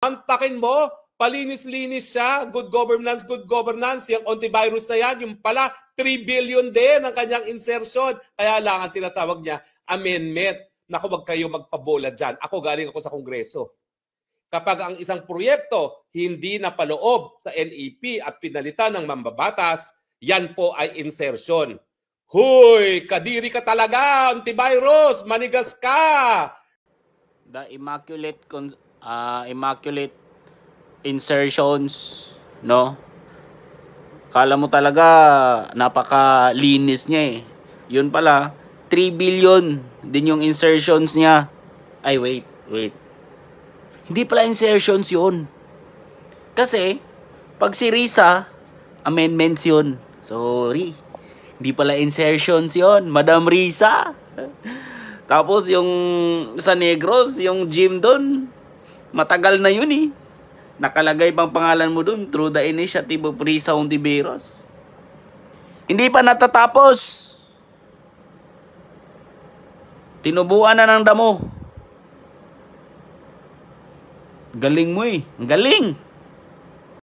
Antakin mo, palinis-linis siya, good governance, yung antivirus na yan, yung pala 3 billion din ang kanyang insertion. Kaya lang ang tinatawag niya, amendment. Naku, wag kayo magpabola dyan. Ako galing ako sa Kongreso. Kapag ang isang proyekto hindi napaloob sa NEP at pinalitan ng mambabatas, yan po ay insertion. Huy, kadiri ka talaga, antivirus, manigas ka! The immaculate insertions, no? Kala mo talaga napakalinis niya eh. Yun pala, 3 billion din yung insertions niya. Ay, wait. Hindi pala insertions yun. Kasi, pag si Risa, amendments yun. Sorry. Hindi pala insertions yun, Madam Risa. Tapos yung sa Negros, yung gym doon, matagal na yun eh. Nakalagay pang pangalan mo doon through the initiative of Risa Hontiveros. Hindi pa natatapos. Tinubuan na ng damo. Galing mo eh. Galing.